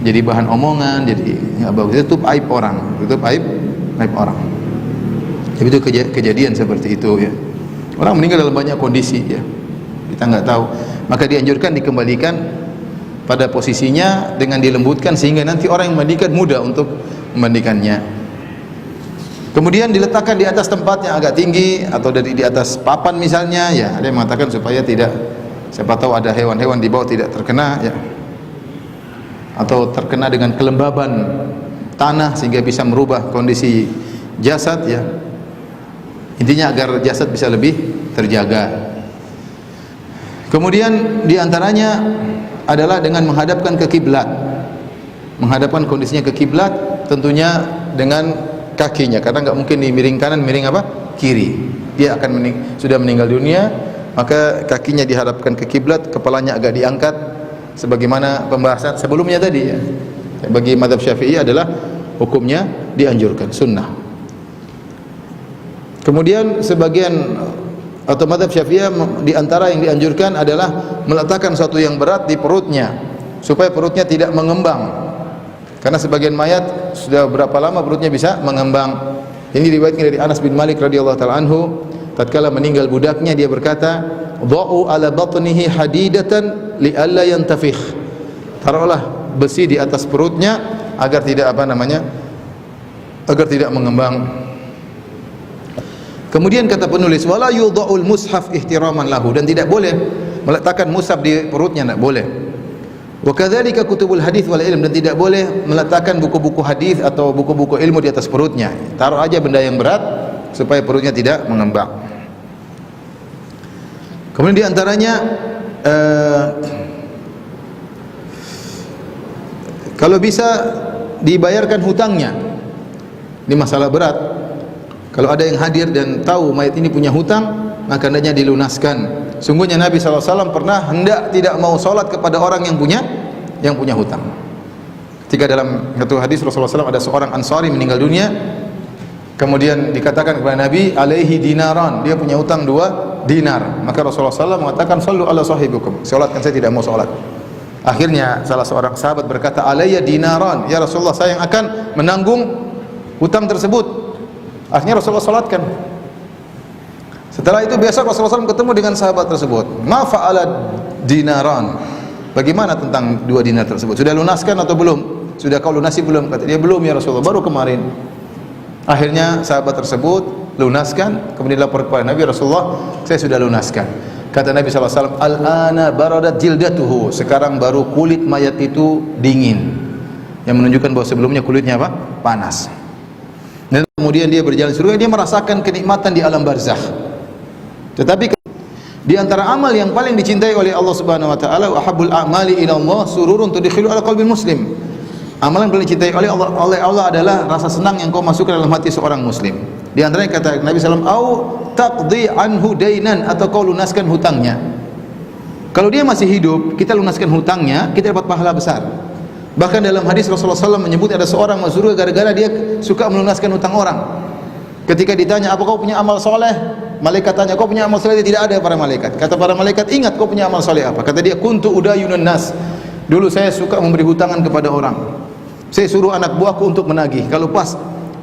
jadi bahan omongan, jadi enggak bagus. Itu tutup aib orang, orang. Jadi itu kejadian seperti itu, ya. Orang meninggal dalam banyak kondisi, ya. Kita enggak tahu. Maka dianjurkan dikembalikan pada posisinya dengan dilembutkan sehingga nanti orang yang memandikan mudah untuk memandikannya. Kemudian diletakkan di atas tempat yang agak tinggi atau di atas papan misalnya, ya. Ada yang mengatakan supaya tidak, siapa tahu ada hewan-hewan di bawah tidak terkena, ya. Atau terkena dengan kelembaban tanah sehingga bisa merubah kondisi jasad, ya. Intinya agar jasad bisa lebih terjaga. Kemudian diantaranya adalah dengan menghadapkan ke kiblat. Menghadapkan kondisinya ke kiblat, tentunya dengan kakinya, karena nggak mungkin miring kanan, miring apa? Kiri. Dia akan sudah meninggal dunia, maka kakinya dihadapkan ke kiblat, kepalanya agak diangkat, sebagaimana pembahasan sebelumnya tadi ya. Bagi mazhab Syafi'i adalah hukumnya dianjurkan, sunnah. Kemudian sebagian atau mazhab Syafi'i di antara yang dianjurkan adalah meletakkan sesuatu yang berat di perutnya supaya perutnya tidak mengembang. Karena sebagian mayat sudah berapa lama perutnya bisa mengembang. Ini diriwayatkan dari Anas bin Malik radhiyallahu taala anhu, tatkala meninggal budaknya dia berkata, "Dha'u ala batnihi hadidatan li alla yantafikh." Taruhlah besi di atas perutnya agar tidak agar tidak mengembang. Kemudian kata penulis, wala yudha'ul mushaf ihtiraman lahu, dan tidak boleh meletakkan mushaf di perutnya, tidak boleh. Wa kadzalika kutubul hadis wal ilm, dan tidak boleh meletakkan buku-buku hadis atau buku-buku ilmu di atas perutnya. Taruh aja benda yang berat supaya perutnya tidak mengembang. Kemudian di antaranya kalau bisa dibayarkan hutangnya. Ini masalah berat. Kalau ada yang hadir dan tahu mayat ini punya hutang, maka hendaknya dilunaskan. Sungguhnya Nabi SAW pernah hendak tidak mau sholat kepada orang yang punya hutang. Ketika dalam satu hadis Rasulullah SAW ada seorang Ansari meninggal dunia, kemudian dikatakan kepada Nabi, alaihi dinaran, dia punya hutang 2 dinar. Maka Rasulullah SAW mengatakan, sallu ala sahibukum, sholatkan, saya tidak mau sholat. Akhirnya salah seorang sahabat berkata, alayya dinaran, ya Rasulullah, saya yang akan menanggung hutang tersebut. Akhirnya Rasulullah sholatkan. Setelah itu besok Rasulullah SAW ketemu dengan sahabat tersebut. Ma fa'ala dinaran, bagaimana tentang 2 dinar tersebut? Sudah lunaskan atau belum? Sudah kau lunasi belum? Kata dia, belum ya Rasulullah, baru kemarin. Akhirnya sahabat tersebut lunaskan, kemudian lapor kepada Nabi, Rasulullah, saya sudah lunaskan. Kata Nabi SAW, al-ana baradat jildatuhu, sekarang baru kulit mayat itu dingin, yang menunjukkan bahwa sebelumnya kulitnya apa? Panas. Dan kemudian dia berjalan surga, dia merasakan kenikmatan di alam barzakh. Tetapi di antara amal yang paling dicintai oleh Allah Subhanahu wa taala, wa habbul a'mali ila Allah sururun tudkhilu ala qalbil muslim. Amalan yang paling dicintai oleh Allah adalah rasa senang yang kau masukkan dalam hati seorang muslim. Di antaranya kata Nabi sallallahu alaihi wasallam, au taqdi anhu dainan, atau kau lunaskan hutangnya. Kalau dia masih hidup, kita lunaskan hutangnya, kita dapat pahala besar. Bahkan dalam hadis Rasulullah SAW menyebut ada seorang masuk surga gara-gara dia suka melunaskan hutang orang. Ketika ditanya, apa kau punya amal soleh? Malaikat tanya, kau punya amal soleh? Tidak ada para malaikat. Kata para malaikat, ingat kau punya amal soleh apa? Kata dia, kuntu udayunun nas. Dulu saya suka memberi hutangan kepada orang. Saya suruh anak buahku untuk menagih. Kalau pas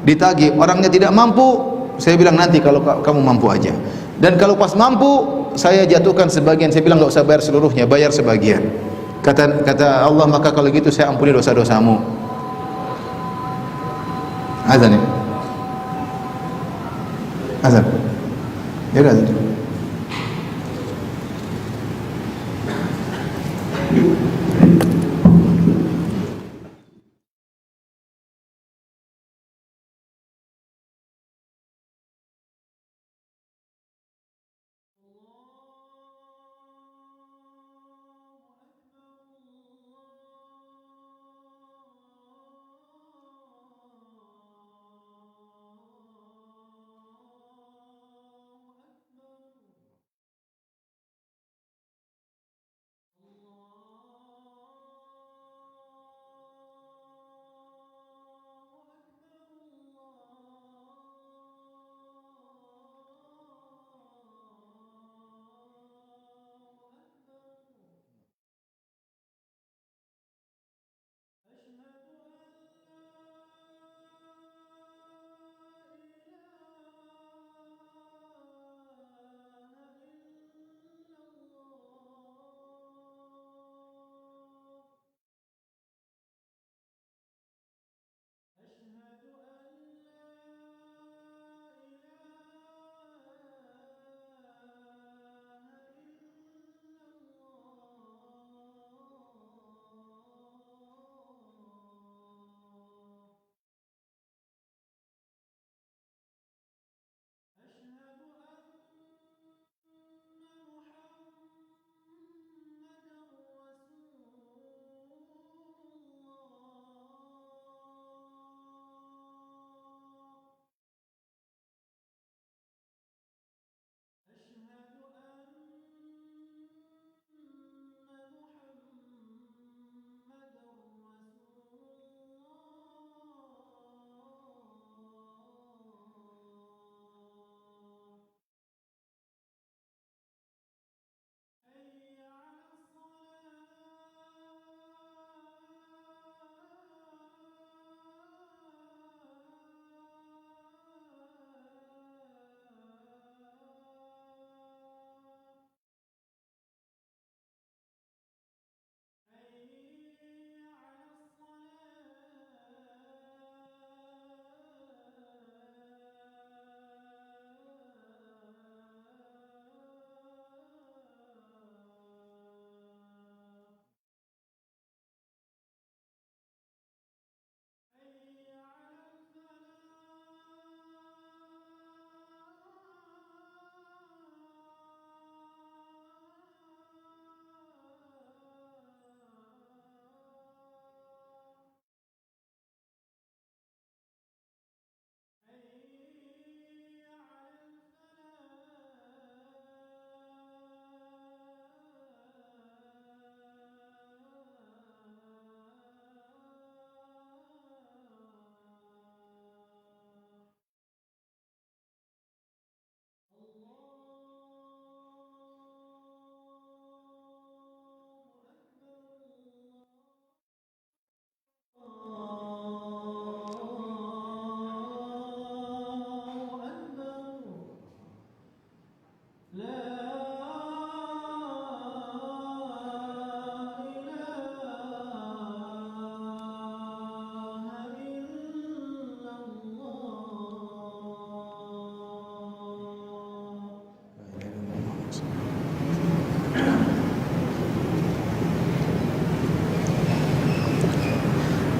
ditagih orangnya tidak mampu, saya bilang nanti kalau kamu mampu aja. Dan kalau pas mampu, saya jatuhkan sebagian. Saya bilang enggak usah bayar seluruhnya, bayar sebagian. Kata Allah, maka kalau gitu saya ampuni dosa-dosamu. Azan ya? Azan. Ya udah azan.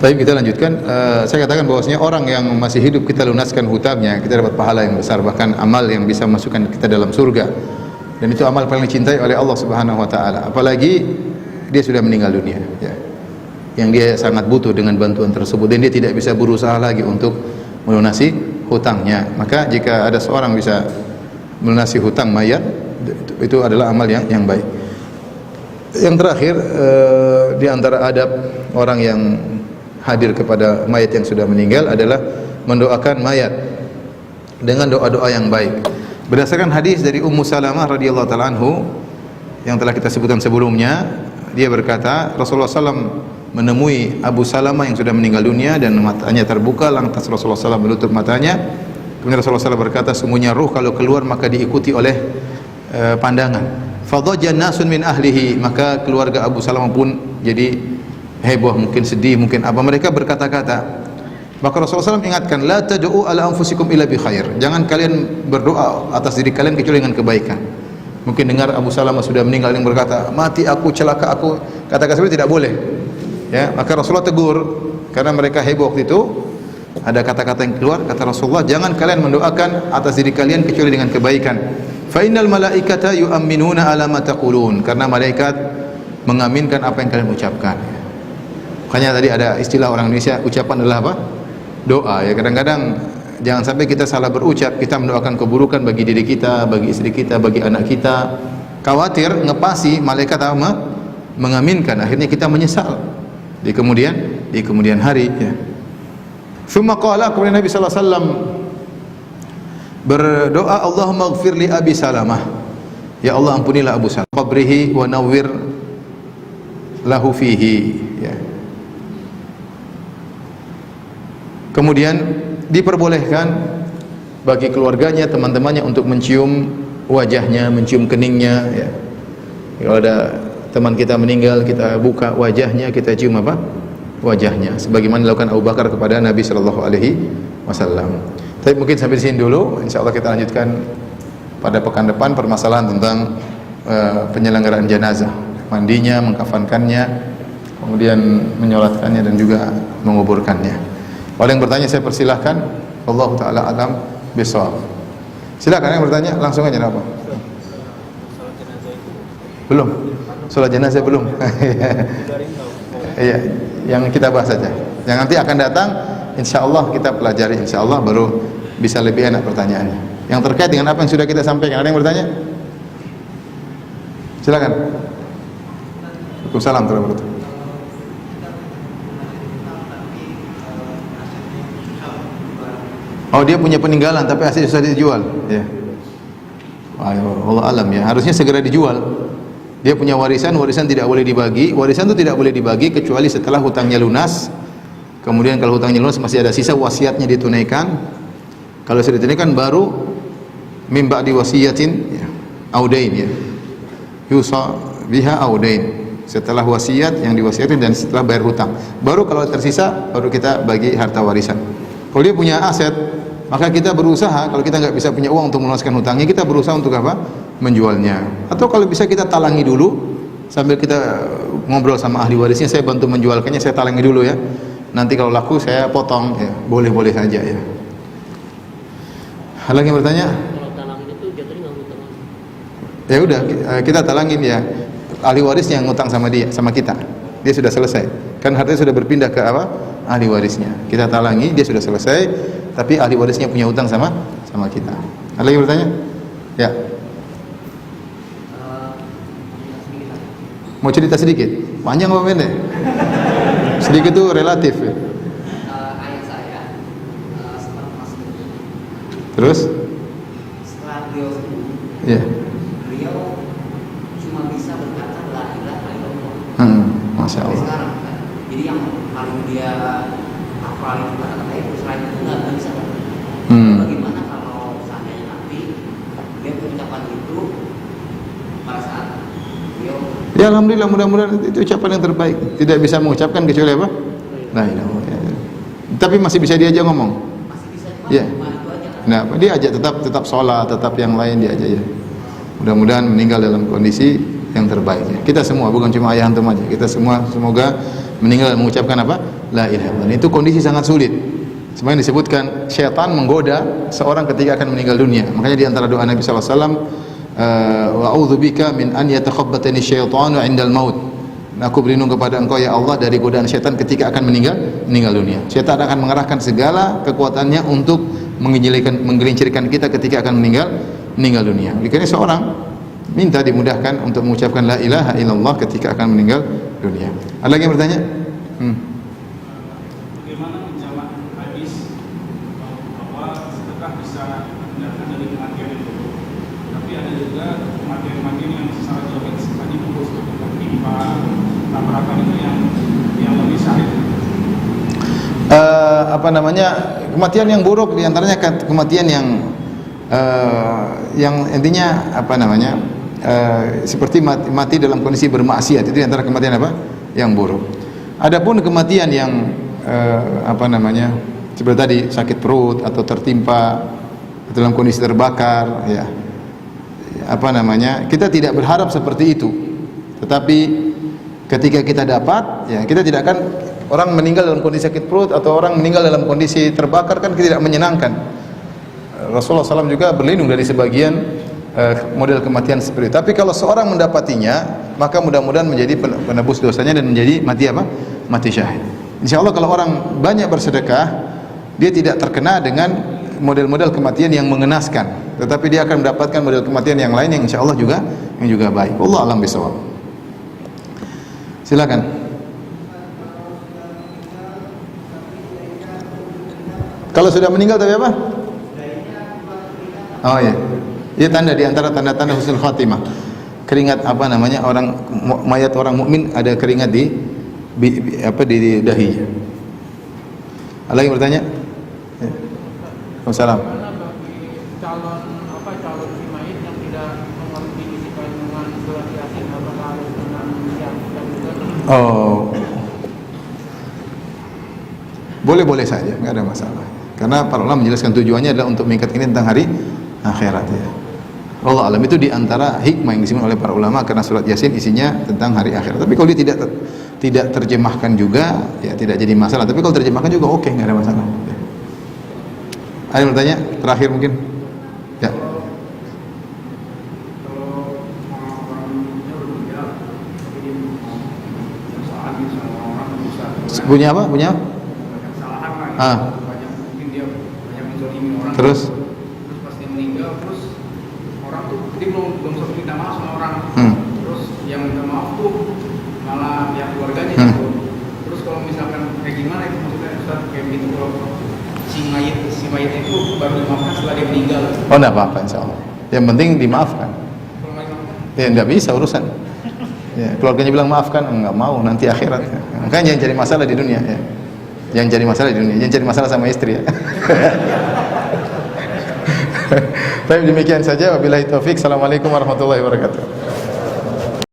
Tapi kita lanjutkan. Saya katakan bahwasanya orang yang masih hidup kita lunaskan hutangnya, kita dapat pahala yang besar, bahkan amal yang bisa masukkan kita dalam surga. Dan itu amal paling dicintai oleh Allah Subhanahu wa taala. Apalagi dia sudah meninggal dunia, ya. Yang dia sangat butuh dengan bantuan tersebut dan dia tidak bisa berusaha lagi untuk melunasi hutangnya. Maka jika ada seorang bisa melunasi hutang mayat, itu adalah amal yang baik. Yang terakhir, di antara adab orang yang hadir kepada mayat yang sudah meninggal adalah mendoakan mayat dengan doa-doa yang baik. Berdasarkan hadis dari Ummu Salamah radhiyallahu taala anhu yang telah kita sebutkan sebelumnya, dia berkata Rasulullah SAW menemui Abu Salamah yang sudah meninggal dunia dan matanya terbuka, lantas Rasulullah SAW menutup matanya. Kemudian Rasulullah SAW berkata, sungguhnya ruh kalau keluar maka diikuti oleh pandangan. Fadhajan nasun min ahlihi, maka keluarga Abu Salamah pun jadi heboh, mungkin sedih, mungkin apa, mereka berkata-kata. Maka Rasulullah SAW ingatkan, la tad'u ala anfusikum illa bi khair, jangan kalian berdoa atas diri kalian kecuali dengan kebaikan. Mungkin dengar Abu Salamah sudah meninggal, yang berkata, mati aku, celaka aku, kata-kata seperti tidak boleh, ya. Maka Rasulullah tegur, karena mereka heboh waktu itu, ada kata-kata yang keluar, kata Rasulullah, jangan kalian mendoakan atas diri kalian kecuali dengan kebaikan. Fa innal malaikata yu'minuna ala ma taqulun, karena malaikat mengaminkan apa yang kalian ucapkan. Makanya tadi ada istilah orang Indonesia, ucapan adalah apa? Doa, ya. Kadang-kadang jangan sampai kita salah berucap, kita mendoakan keburukan bagi diri kita, bagi istri kita, bagi anak kita. Khawatir ngepasi malaikat apa? Mengaminkan, akhirnya kita menyesal di kemudian hari, ya. Tsumma qala, kemudian Nabi sallallahu alaihi wasallam berdoa, Allahumma ighfir li Abi Salamah, ya Allah ampunilah Abu Salamah, qabrihi wa nawwir lahu fihi, ya. Kemudian diperbolehkan bagi keluarganya, teman-temannya untuk mencium wajahnya, mencium keningnya, ya. Kalau ada teman kita meninggal, kita buka wajahnya, kita cium apa? Wajahnya, sebagaimana dilakukan Abu Bakar kepada Nabi sallallahu alaihi wasallam. Tapi mungkin sampai di sini dulu, insyaallah kita lanjutkan pada pekan depan permasalahan tentang penyelenggaraan jenazah, mandinya, mengkafankannya, kemudian menyolatkannya dan juga menguburkannya. Kalau yang bertanya saya persilahkan. Allah taala alam bisawab. Silakan yang bertanya, langsung aja apa? Belum. Salat jenazah belum. Iya, yang kita bahas saja. Yang nanti akan datang insyaallah kita pelajari, insyaallah baru bisa lebih enak pertanyaannya. Yang terkait dengan apa yang sudah kita sampaikan. Ada yang bertanya? Silakan. Waalaikumsalam warahmatullahi wabarakatuh. Oh, dia punya peninggalan tapi aset susah dijual, ya. Allah alam, ya. Harusnya segera dijual. Dia punya warisan, warisan tidak boleh dibagi. Warisan itu tidak boleh dibagi kecuali setelah hutangnya lunas. Kemudian kalau hutangnya lunas masih ada sisa, wasiatnya ditunaikan. Kalau sudah ditunaikan baru mim ba'di wasiyatin, ya, audain, ya. Yusa biha audain. Setelah wasiat yang diwasiatin dan setelah bayar hutang. Baru kalau tersisa baru kita bagi harta warisan. Kalau dia punya aset, maka kita berusaha, kalau kita nggak bisa punya uang untuk melunaskan hutangnya, kita berusaha untuk apa? Menjualnya. Atau kalau bisa kita talangi dulu, sambil kita ngobrol sama ahli warisnya, saya bantu menjualkannya, saya talangi dulu, ya. Nanti kalau laku saya potong, ya. Boleh-boleh saja, ya. Ada lagi yang bertanya? Kalau talangin itu jatuhnya nggak ngutang. Ya udah, kita talangin, ya. Ahli warisnya yang ngutang sama dia, sama kita. Dia sudah selesai. Kan hartanya sudah berpindah ke apa? Ahli warisnya. Kita talangi, dia sudah selesai, tapi ahli warisnya punya hutang sama kita. Ada lagi bertanya? Ya. Mau cerita sedikit? Panjang apa pendek? Sedikit itu relatif, ya. Ayah saya sempat masuk. Terus? Setelah beliau sembuh, Ya. beliau cuma bisa berkata la ilaha illallah. Masya Sampai Allah. sekarang kan. Jadi yang paling dia hafal itu kata-kata itu, selain itu nggak bisa. Bagaimana kalau seandainya nanti dia mengucapkan itu pada saat beliau? Ya alhamdulillah, mudah-mudahan itu ucapan yang terbaik. Tidak bisa mengucapkan kecuali apa? La ilaha illallah. Tapi masih bisa diajak ngomong. Masih bisa Ya. cuma itu aja kan? Nah, dia ajak tetap sholat, tetap yang lain dia ajak, ya. Mudah-mudahan meninggal dalam kondisi yang terbaik, ya. Kita semua, bukan cuma ayah antum aja. Kita semua semoga meninggal dan mengucapkan apa? la ilaha illallah. Itu kondisi sangat sulit. Sebenarnya disebutkan syaitan menggoda seorang ketika akan meninggal dunia. Makanya di antara doa Nabi sallallahu alaihi wasallam, wa a'udzubika min an yatakhabbatani syaitanu 'indal maut. Aku berlindung kepada Engkau ya Allah dari godaan syaitan ketika akan meninggal dunia. Syaitan akan mengerahkan segala kekuatannya untuk menggelincirkan kita ketika akan meninggal dunia. Oleh karena seorang minta dimudahkan untuk mengucapkan la ilaha illallah ketika akan meninggal dunia. Ada lagi yang bertanya? Bagaimana menjawab hadis bahwa sedekah bisa mendatangkan dari kematian itu, tapi ada juga kematian-kematian yang secara logis tadi fokus tertimpa tabrakan itu yang lebih syahid. Kematian yang buruk diantaranya kematian yang intinya seperti mati dalam kondisi bermaksiat, itu diantara kematian yang buruk. Adapun kematian yang seperti tadi sakit perut atau tertimpa dalam kondisi terbakar, ya kita tidak berharap seperti itu. Tetapi ketika kita dapat, ya kita tidak akan, orang meninggal dalam kondisi sakit perut atau orang meninggal dalam kondisi terbakar kan tidak menyenangkan. Rasulullah SAW juga berlindung dari sebagian model kematian seperti itu. Tapi kalau seorang mendapatinya, maka mudah-mudahan menjadi penebus dosanya dan menjadi mati syahid. Insya Allah kalau orang banyak bersedekah, dia tidak terkena dengan model-model kematian yang mengenaskan, tetapi dia akan mendapatkan model kematian yang lain yang insya Allah juga baik. Allah alam bisawab. Silakan. Kalau sudah meninggal tapi apa? Oh ya, ini tanda di antara tanda-tanda husnul khatimah. Keringat orang mayat orang mukmin ada keringat di dahinya. Ada lagi bertanya? Ya. Waalaikumsalam. Calon si mayit yang tidak mengerti isi kandungan surat Yasin, apakah harus dengan siap dan juga? Oh, boleh saja, nggak ada masalah. Karena para ulama menjelaskan tujuannya adalah untuk mengingatkan kita tentang hari akhirat, ya. Allah alam, itu diantara hikmah yang disebut oleh para ulama, karena surat Yasin isinya tentang hari akhirat. Tapi kalau dia tidak terjemahkan juga, ya tidak jadi masalah. Tapi kalau terjemahkan juga oke, nggak ada masalah. Ya. Ada yang bertanya? Terakhir mungkin? Ya. Punya apa? Terus pas dia meninggal, terus orang tuh dia belum sempat minta maaf sama orang. Terus yang minta maaf tuh malah pihak keluarganya. Terus kalau misalkan kayak gimana itu maksudnya Ustaz, kayak gitu kalau si mayit itu baru dimaafkan setelah dia meninggal? Oh, enggak apa-apa insyaallah. Yang penting dimaafkan. Kalau nggak dimaafkan? Ya enggak bisa urusan. Ya, keluarganya bilang maafkan, enggak mau, nanti akhirat. Ya. Makanya jangan cari masalah di dunia, ya. Jangan cari masalah di dunia, jangan cari masalah sama istri, ya. Baik, demikian saja. Wabillahi taufik. Assalamualaikum warahmatullahi wabarakatuh.